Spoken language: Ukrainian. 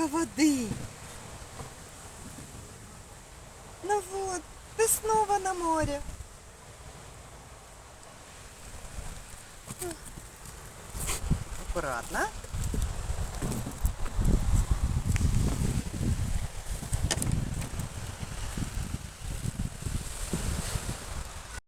сколько воды. Ну вот, ты снова на море. Аккуратно.